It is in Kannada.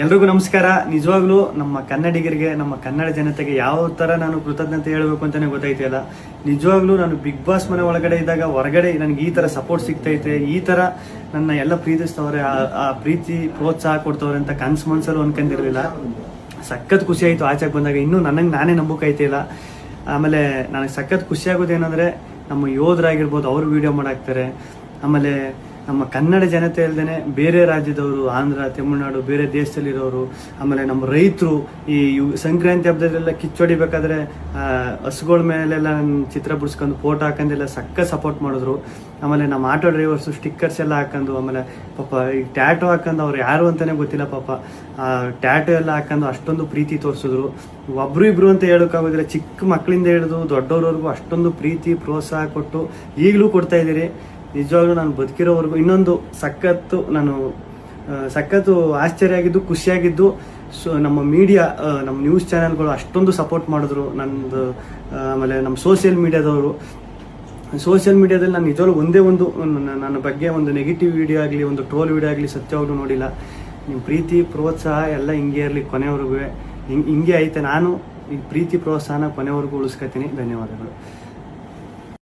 ಎಲ್ರಿಗೂ ನಮಸ್ಕಾರ. ನಿಜವಾಗ್ಲೂ ನಮ್ಮ ಕನ್ನಡಿಗರಿಗೆ, ನಮ್ಮ ಕನ್ನಡ ಜನತೆಗೆ ಯಾವ ತರ ನಾನು ಕೃತಜ್ಞತೆ ಹೇಳಬೇಕು ಅಂತಾನೆ ಗೊತ್ತಾಯ್ತಿಲ್ಲ. ನಿಜವಾಗ್ಲೂ ನಾನು ಬಿಗ್ ಬಾಸ್ ಮನೆ ಒಳಗಡೆ ಇದ್ದಾಗ ಹೊರಗಡೆ ನನಗೆ ಈ ತರ ಸಪೋರ್ಟ್ ಸಿಗ್ತೈತೆ, ಈ ತರ ನನ್ನ ಎಲ್ಲ ಪ್ರೀತಿಸ್ತವ್ರೆ, ಆ ಪ್ರೀತಿ ಪ್ರೋತ್ಸಾಹ ಕೊಡ್ತವ್ರೆ ಅಂತ ಕನ್ಸು ಮನ್ಸಲ್ಲೂ ಅನ್ಕೊಂಡಿರ್ಲಿಲ್ಲ. ಸಖತ್ ಖುಷಿ ಆಯ್ತು ಆಚೆಗೆ ಬಂದಾಗ. ಇನ್ನೂ ನನಗೆ ನಾನೇ ನಂಬಕ್ಕಾಯ್ತಿಲ್ಲ. ಆಮೇಲೆ ನನಗೆ ಸಖತ್ ಖುಷಿ ಆಗೋದೇನಂದ್ರೆ ನಮ್ಮ ಯೋಧರಾಗಿರ್ಬೋದು, ಅವರು ವಿಡಿಯೋ ಮಾಡಾಕ್ತಾರೆ. ಆಮೇಲೆ ನಮ್ಮ ಕನ್ನಡ ಜನತೆ ಇಲ್ದೇನೆ ಬೇರೆ ರಾಜ್ಯದವರು, ಆಂಧ್ರ, ತಮಿಳುನಾಡು, ಬೇರೆ ದೇಶದಲ್ಲಿರೋರು, ಆಮೇಲೆ ನಮ್ಮ ರೈತರು ಈ ಸಂಕ್ರಾಂತಿ ಹಬ್ಬದಲ್ಲೆಲ್ಲ ಕಿಚ್ಚೊಡಿಬೇಕಾದ್ರೆ ಹಸುಗಳ ಮೇಲೆಲ್ಲ ಚಿತ್ರ ಬಿಡಿಸ್ಕೊಂಡು ಫೋಟೋ ಹಾಕೊಂಡೆಲ್ಲ ಸಕ್ಕ ಸಪೋರ್ಟ್ ಮಾಡಿದ್ರು. ಆಮೇಲೆ ನಮ್ಮ ಆಟೋ ಡ್ರೈವರ್ಸು ಸ್ಟಿಕ್ಕರ್ಸ್ ಎಲ್ಲ ಹಾಕೊಂಡು, ಆಮೇಲೆ ಪಾಪ ಈ ಟ್ಯಾಟೋ ಹಾಕೊಂಡು ಅವ್ರು ಯಾರು ಅಂತಾನೆ ಗೊತ್ತಿಲ್ಲ ಪಾಪ, ಟ್ಯಾಟೋ ಎಲ್ಲ ಹಾಕೊಂಡು ಅಷ್ಟೊಂದು ಪ್ರೀತಿ ತೋರಿಸಿದ್ರು. ಒಬ್ರು ಇಬ್ರು ಅಂತ ಹೇಳೋಕ್ಕಾಗೋದಿಲ್ಲ, ಚಿಕ್ಕ ಮಕ್ಕಳಿಂದ ಹಿಡಿದು ದೊಡ್ಡವ್ರವರೆಗೂ ಅಷ್ಟೊಂದು ಪ್ರೀತಿ ಪ್ರೋತ್ಸಾಹ ಕೊಟ್ಟು ಈಗಲೂ ಕೊಡ್ತಾ ಇದ್ದೀರಿ. ನಿಜವಾಗ್ಲೂ ನಾನು ಬದುಕಿರೋವರೆಗೂ ಇನ್ನೊಂದು ಸಖತ್ತು ಆಶ್ಚರ್ಯ ಆಗಿದ್ದು, ಖುಷಿಯಾಗಿದ್ದು, ನಮ್ಮ ಮೀಡಿಯಾ, ನಮ್ಮ ನ್ಯೂಸ್ ಚಾನೆಲ್ಗಳು ಅಷ್ಟೊಂದು ಸಪೋರ್ಟ್ ಮಾಡಿದ್ರು ನಂದು. ಆಮೇಲೆ ನಮ್ಮ ಸೋಷಿಯಲ್ ಮೀಡಿಯಾದಲ್ಲಿ ನಾನು ನಿಜವಾಗ್ಲೂ ಒಂದೇ ಒಂದು ನನ್ನ ಬಗ್ಗೆ ಒಂದು ನೆಗೆಟಿವ್ ವಿಡಿಯೋ ಆಗಲಿ, ಒಂದು ಟ್ರೋಲ್ ವಿಡಿಯೋ ಆಗಲಿ ಸತ್ಯವಾಗ್ಲೂ ನೋಡಿಲ್ಲ. ನಿಮ್ಮ ಪ್ರೀತಿ ಪ್ರೋತ್ಸಾಹ ಎಲ್ಲ ಹಿಂಗೆ ಇರಲಿ ಕೊನೆವರೆಗೂ. ಹಿಂಗೆ ಐತೆ. ನಾನು ಈ ಪ್ರೀತಿ ಪ್ರೋತ್ಸಾಹನ ಕೊನೆವರೆಗೂ ಉಳಿಸ್ಕೊತೀನಿ. ಧನ್ಯವಾದಗಳು.